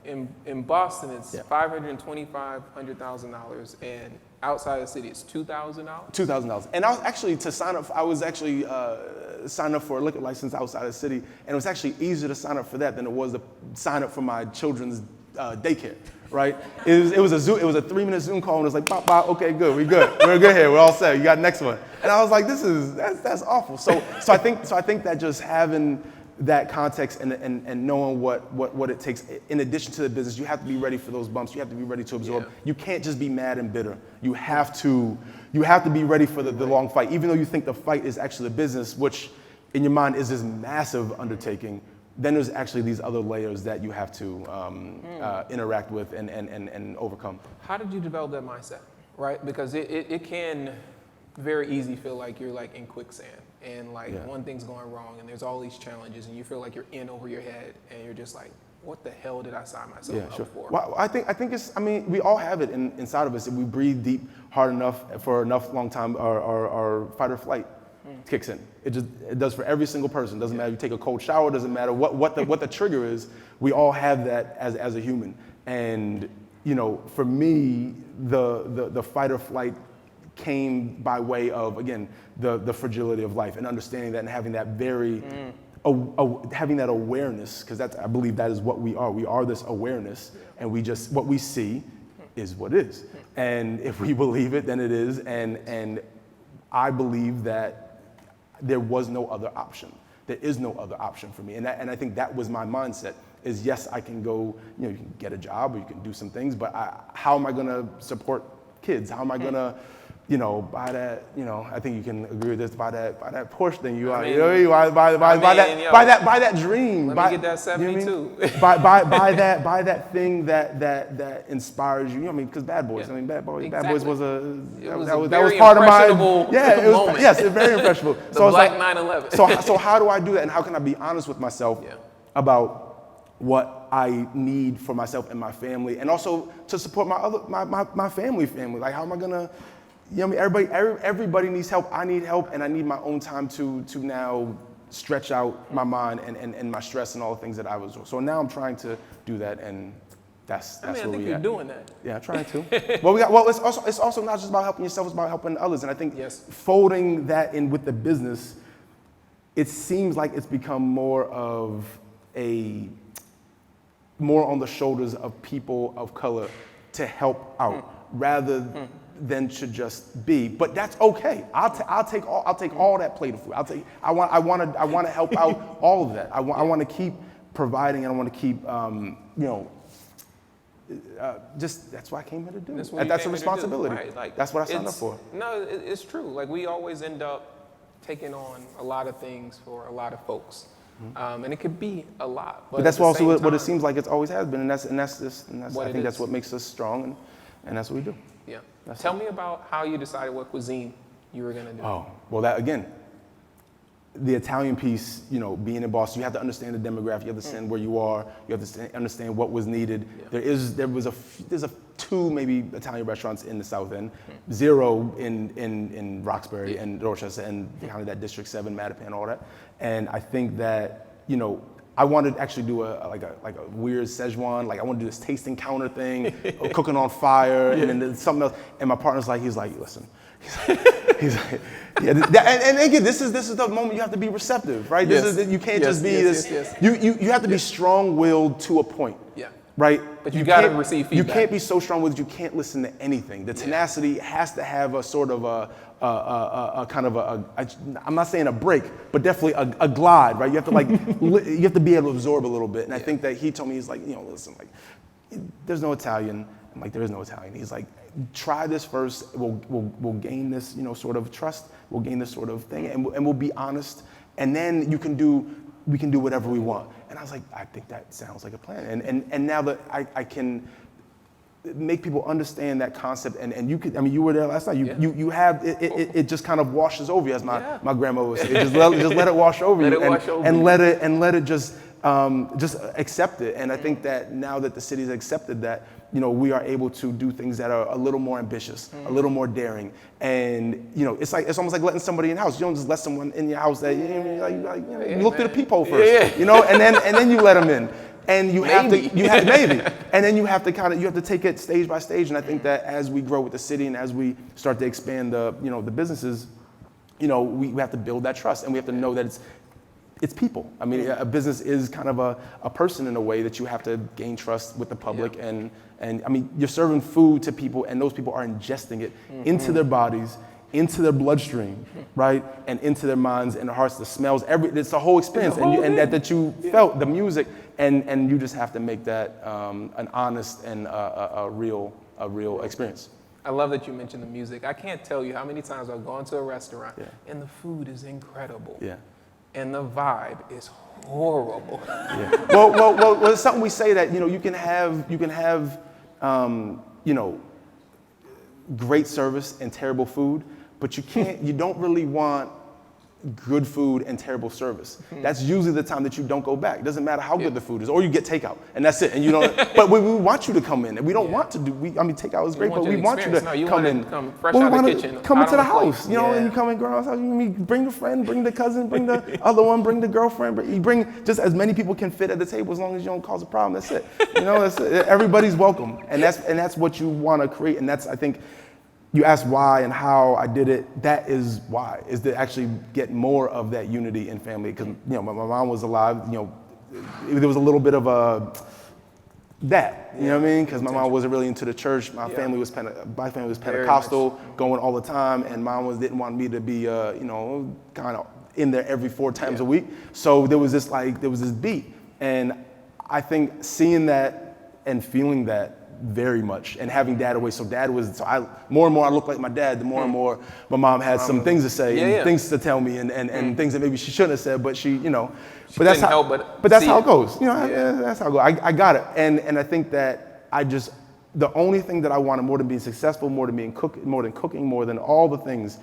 in Boston it's $525,000, $100,000, and outside the city it's $2,000. $2,000, and I was actually sign up for a liquor license outside the city, and it was actually easier to sign up for that than it was to sign up for my children's daycare. Right? It was a 3-minute Zoom call, and it was like, bop, bop, okay, good, we're good here, we're all set. You got the next one, and I was like, that's awful. So I think that just having that context and knowing what it takes, in addition to the business, you have to be ready for those bumps. You have to be ready to absorb. Yeah. You can't just be mad and bitter. You have to be ready for the long fight, even though you think the fight is actually the business, which in your mind is this massive undertaking. Then there's actually these other layers that you have to interact with and overcome. How did you develop that mindset, right? Because it can very easy feel like you're like in quicksand and one thing's going wrong and there's all these challenges and you feel like you're in over your head and you're just like, what the hell did I sign myself up for? Well, I think we all have it inside of us. If we breathe deep, hard enough, for enough long time, our fight or flight kicks in. It does for every single person. Doesn't matter if you take a cold shower, doesn't matter what the trigger is. We all have that as a human. And for me, the fight or flight came by way of, again, the fragility of life and understanding that and having that having that awareness, because I believe that is what we are. We are this awareness, and what we see is what is. And if we believe it, then it is. And I believe that there was no other option. There is no other option for me. And I think that was my mindset is, yes, I can go, you can get a job or you can do some things, but how am I gonna support kids? How am I gonna, buy that, I think you can agree with this, buy that Porsche thing buy that dream. Let me get that 72. buy that thing that inspires you. Because Bad Boys. Yeah. Bad Boys Exactly. was that was very part of my moment. Yes, it's very impressionable. The Black 9/11. So how do I do that, and how can I be honest with myself about what I need for myself and my family, and also to support my family. Like, how am I gonna, everybody needs help. I need help, and I need my own time to now stretch out my mind and my stress and all the things that I was doing. So now I'm trying to do that, and that's I where think we you're at. doing that. Yeah, I'm trying to. It's also not just about helping yourself, it's about helping others. And I think folding that in with the business, it seems like it's become more on the shoulders of people of color to help out rather than to just be. But that's okay. I'll take all that plate of food. I want to help out all of that. I want to keep providing, and I want to keep just that's what I came here to do. That's a responsibility. Right? Like, that's what I signed up for. No, it's true. Like, we always end up taking on a lot of things for a lot of folks. And it could be a lot, but that's also what it seems like it always has been, and that's I think that's what makes us strong, and that's what we do. Yeah. Tell me about how you decided what cuisine you were gonna do. Oh, well, that again, the Italian piece, being in Boston, you have to understand the demographic, you have to understand where you are, you have to understand what was needed. Yeah. There's two maybe Italian restaurants in the South End, 0 in Roxbury and Dorchester and kind of that District 7, Mattapan, all that. And I think that, I wanted to actually do a weird Szechuan, like I want to do this tasting counter thing, cooking on fire, and then there's something else. And my partner's like, listen, he's like, yeah, and again, this is the moment you have to be receptive, right? You can't just be this. You have to be strong-willed to a point. Yeah. Right? But you got to receive feedback. You can't be so strong-willed you can't listen to anything. The tenacity has to have a sort of a kind of I'm not saying a break, but definitely a glide, right? You have to you have to be able to absorb a little bit. And I think that he told me, he's like, listen, like, there's no Italian. I'm like, there is no Italian. He's like, try this first. We'll gain this, sort of trust. We'll gain this sort of thing, and we'll be honest. And then we can do whatever we want. And I was like, I think that sounds like a plan. And now that I can make people understand that concept, and you could, you were there last night. You have it just kind of washes over you, as my grandma would say. Just let it wash over you, and let it just accept it. And I think that now that the city's accepted that, we are able to do things that are a little more ambitious, a little more daring. And it's almost like letting somebody in the house. You don't just let someone in your house that you look through the peephole first, and then you let them in. And you have to, and then you have to take it stage by stage. And I think that as we grow with the city and as we start to expand the businesses, we have to build that trust, and we have to know that it's people. A business is kind of a person in a way that you have to gain trust with the public, and you're serving food to people, and those people are ingesting it into their bodies, into their bloodstream, right, and into their minds and their hearts. The smells, it's the whole experience, and that you felt the music, and you just have to make that an honest and a real experience. I love that you mentioned the music. I can't tell you how many times I've gone to a restaurant and the food is incredible. Yeah. And the vibe is horrible. Yeah. Well, it's something we say that you can have great service and terrible food, but you don't really want good food and terrible service. That's usually the time that you don't go back. It doesn't matter how good the food is, or you get takeout, and that's it. And you don't. But we want you to come in, and we don't want to do. Takeout is great, but we want you to come in. Come fresh out of the kitchen. Come into the house, and you come in grandma's house. You bring the friend, bring the cousin, bring the other one, bring the girlfriend. You bring just as many people can fit at the table, as long as you don't cause a problem. That's it. That's it. Everybody's welcome, and that's what you want to create, and that's, I think. You asked why and how I did it. That is why, is to actually get more of that unity in family. Because my mom was alive. There was a little bit of that, you know what I mean? Because my mom wasn't really into the church. My family was Pentecostal, going all the time, and mom didn't want me to be, kind of in there every 4 times a week. So there was this beat, and I think seeing that and feeling that very much, and having dad away. More and more I look like my dad, the more and more my mom had some things to say and things to tell me and things that maybe she shouldn't have said, but but that's how it goes. That's how it goes. I got it. And I think that the only thing that I wanted more than being successful, more than cooking, more than all the things,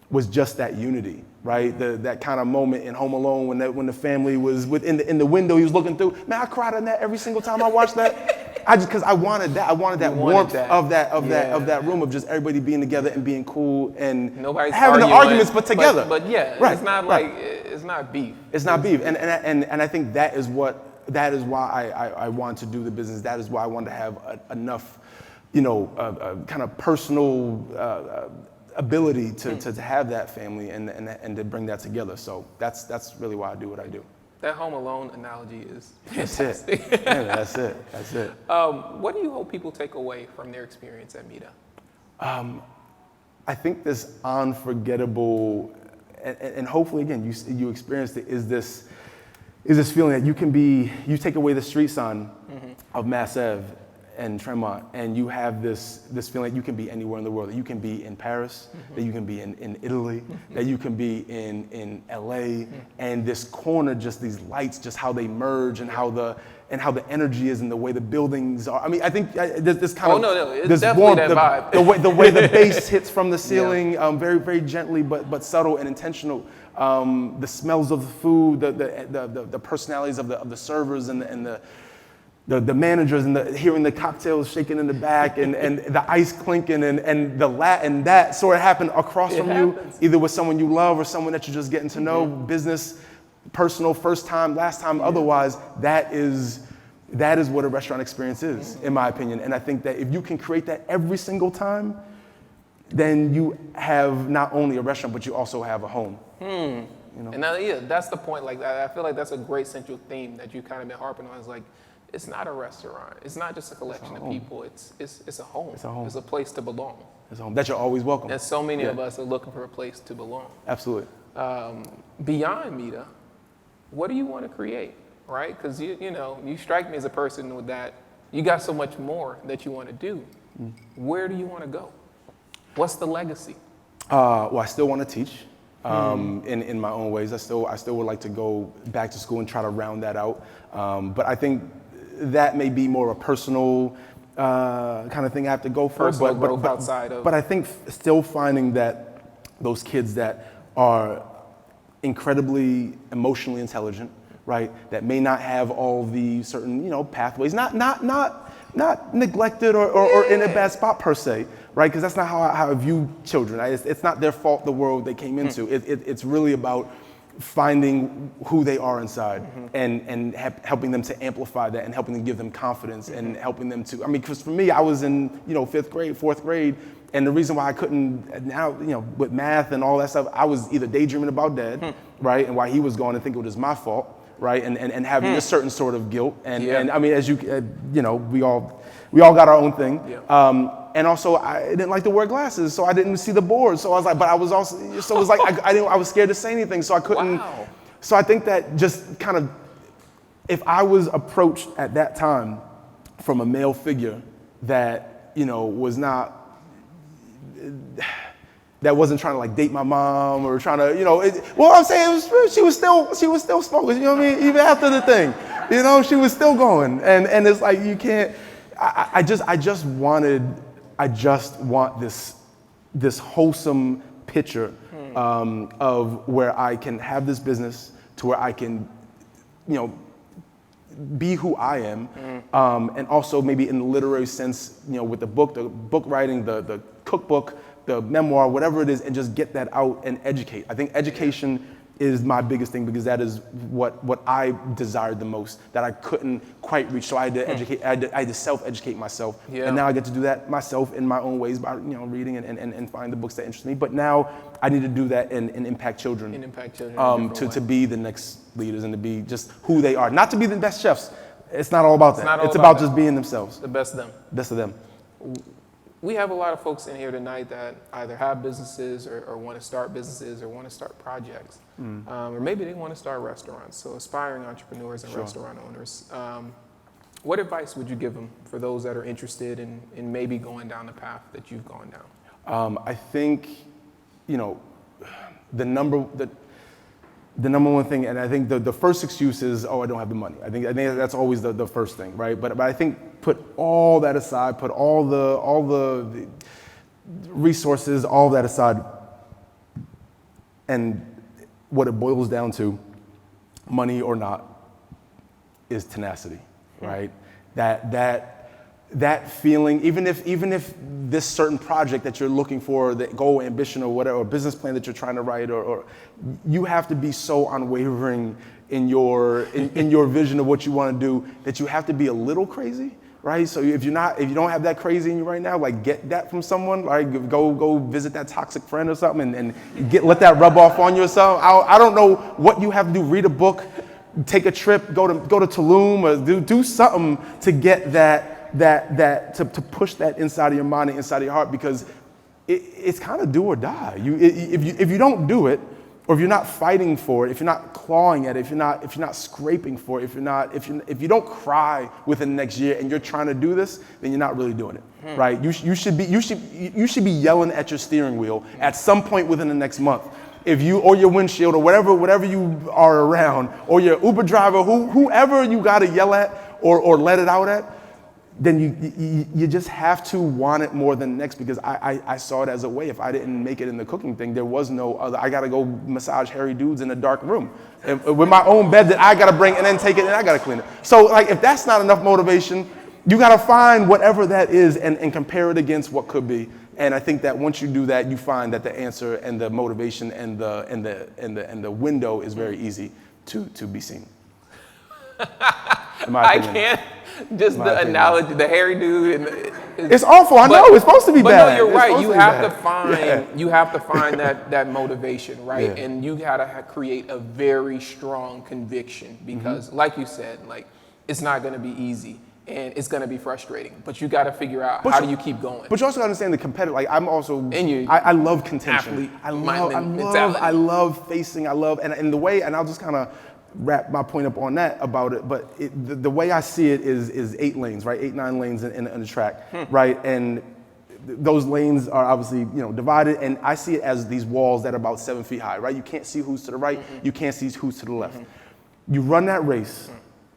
was just that unity, right? That kind of moment in Home Alone when the family was in the window he was looking through. Man, I cried on that every single time I watched that. Because I wanted that. I wanted that warmth of that room of just everybody being together and being cool and nobody's having the arguments, but together. But right. It's not like it's not beef. It's not beef, and I think that is why I wanted to do the business. That is why I wanted to have enough, kind of personal ability to have that family and to bring that together. So that's really why I do what I do. That Home Alone analogy is fantastic. That's it. What do you hope people take away from their experience at MIDA? I think this unforgettable, and hopefully again you experienced it, is this feeling that you take away the street sign of Mass Ave and Tremont, and you have this feeling that you can be anywhere in the world, that you can be in Paris, that you can be in Italy, that you can be in LA, and this corner, just these lights, just how they merge and how the energy is and the way the buildings are. I mean, I think there's this kind of it's this definitely warmth, that vibe. the way the bass hits from the ceiling, very very gently but subtle and intentional. The smells of the food, the personalities of the servers and the managers, and hearing the cocktails shaking in the back and the ice clinking and that sort of happened across from you, either with someone you love or someone that you're just getting to know, business, personal, first time, last time, otherwise. That is what a restaurant experience is, in my opinion. And I think that if you can create that every single time, then you have not only a restaurant, but you also have a home. And that's the point. Like, I feel like that's a great central theme that you kind of been harping on. Is like, it's not a restaurant. It's not just a collection of people. It's a home. It's a home. It's a place to belong. It's a home that you're always welcome. And so many of us are looking for a place to belong. Absolutely. Beyond MIDA, what do you want to create, right? Because you strike me as a person with that. You got so much more that you want to do. Where do you want to go? What's the legacy? Well, I still want to teach in my own ways. I still would like to go back to school and try to round that out. But I think that may be more a personal kind of thing I have to go for. Personal growth outside of. But I think still finding that those kids that are incredibly emotionally intelligent, right? That may not have all the certain pathways, not neglected or in a bad spot per se, right? Because that's not how I view children. It's not their fault the world they came into. It's really about finding who they are inside and helping them to amplify that and helping them give them confidence and helping them to, because for me, I was in, 5th grade, 4th grade, and the reason why I couldn't now, with math and all that stuff, I was either daydreaming about dad, right? And why he was gone and thinking it was my fault, right? And having a certain sort of guilt. And as you, we all got our own thing. Yeah. And also, I didn't like to wear glasses, so I didn't see the board. So I was like, but I was also, so it was like, I was scared to say anything, so I couldn't. Wow. So I think that just kind of, if I was approached at that time from a male figure that, was not, that wasn't trying to like date my mom or trying to, I'm saying she was still smoking, even after the thing, she was still going. And it's like, you can't, I just want this wholesome picture of where I can have this business to where I can, be who I am, and also maybe in the literary sense, with the book writing, the cookbook, the memoir, whatever it is, and just get that out and educate. I think education is my biggest thing because that is what I desired the most, that I couldn't quite reach. So I had to educate, I had to self-educate myself. Yeah. And now I get to do that myself in my own ways by reading and find the books that interest me. But now I need to do that and impact children. And impact children. To be the next leaders and to be just who they are. Not to be the best chefs. It's not all about that. It's about just being themselves. The best of them. Best of them. We have a lot of folks in here tonight that either have businesses or want to start businesses or want to start projects. Or maybe they want to start restaurants. So aspiring entrepreneurs and restaurant owners. What advice would you give them for those that are interested in maybe going down the path that you've gone down? I think, the number one thing, and I think the first excuse is, oh, I don't have the money. I think that's always the first thing, right? But I think put all that aside, put all the resources, all that aside, and what it boils down to, money or not, is tenacity, right? That feeling, even if this certain project that you're looking for, the goal, ambition, or whatever, or business plan that you're trying to write, or you have to be so unwavering in your vision of what you want to do that you have to be a little crazy, right? So if you don't have that crazy in you right now, like get that from someone, like go visit that toxic friend or something, and let that rub off on you or something. I don't know what you have to do. Read a book, take a trip, go to Tulum, or do something to get to push that inside of your mind and inside of your heart, because it's kind of do or die. If you don't do it, or if you're not fighting for it, if you're not clawing at it, if you're not scraping for it, if you don't cry within the next year and you're trying to do this, then you're not really doing it, right? You should be yelling at your steering wheel at some point within the next month. Or your windshield, or whatever you are around, or your Uber driver, whoever you got to yell at or let it out at, then you just have to want it more than the next, because I saw it as a way. If I didn't make it in the cooking thing, there was no other. I got to go massage hairy dudes in a dark room with my own bed that I got to bring and then take it and I got to clean it. So like, if that's not enough motivation, you got to find whatever that is and compare it against what could be. And I think that once you do that, you find that the answer and the motivation and the window is very easy to be seen. I can't. Just the analogy, the hairy dude. It's awful. I know it's supposed to be bad. But no, you're right. You have to find that motivation, right? Yeah. And you gotta create a very strong conviction, because, like you said, like, it's not gonna be easy. And it's going to be frustrating, but you got to figure out how do you keep going. But you also got to understand the competitive. Like, I'm also, I love contention. I love facing. And the way, and I'll just kind of wrap my point up on that about it. But the way I see it is 8 lanes, right? 8, 9 lanes in the track, right? And those lanes are obviously, divided, and I see it as these walls that are about 7 feet high, right? You can't see who's to the right, you can't see who's to the left. You run that race,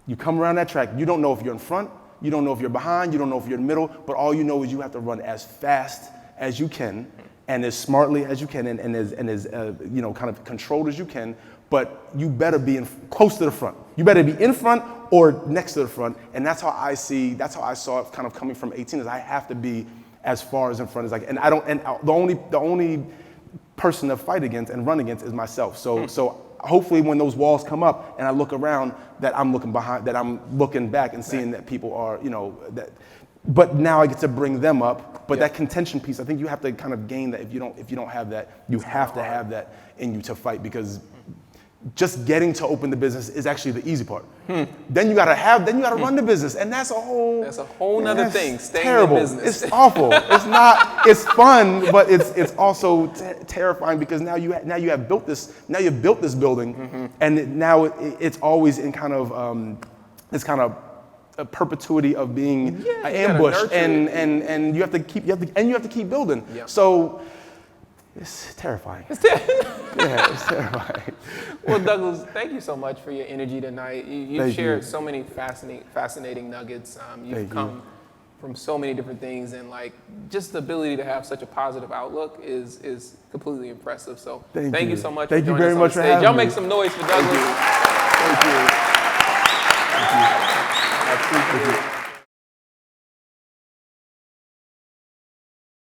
you come around that track, you don't know if you're in front, you don't know if you're behind, you don't know if you're in the middle, but all you know is you have to run as fast as you can and as smartly as you can and as kind of controlled as you can, but you better be close to the front. You better be in front or next to the front, and that's how I saw it kind of coming from 18, is I have to be as far as in front as I can. And the only person to fight against and run against is myself. So hopefully when those walls come up and I look around, that I'm looking behind, that I'm looking back and seeing that people are, but now I get to bring them up. But that contention piece, I think you have to kind of gain that. If you don't have that, you have to have that in you to fight, because just getting to open the business is actually the easy part. Then you gotta run the business, and that's a whole nother thing. Staying terrible. In business. It's awful. It's not. It's fun, but it's also terrifying, because now you have built this. Now you've built this building, and now it's always in kind of this kind of a perpetuity of being ambushed, and you have to keep building. Yeah. So. It's terrifying. It's terrifying. Well, Douglas, thank you so much for your energy tonight. You've shared so many fascinating nuggets. You've come from so many different things, and like, just the ability to have such a positive outlook is completely impressive. So thank you so much. Thank you very much for having me. Y'all make some noise for Douglas. Thank you.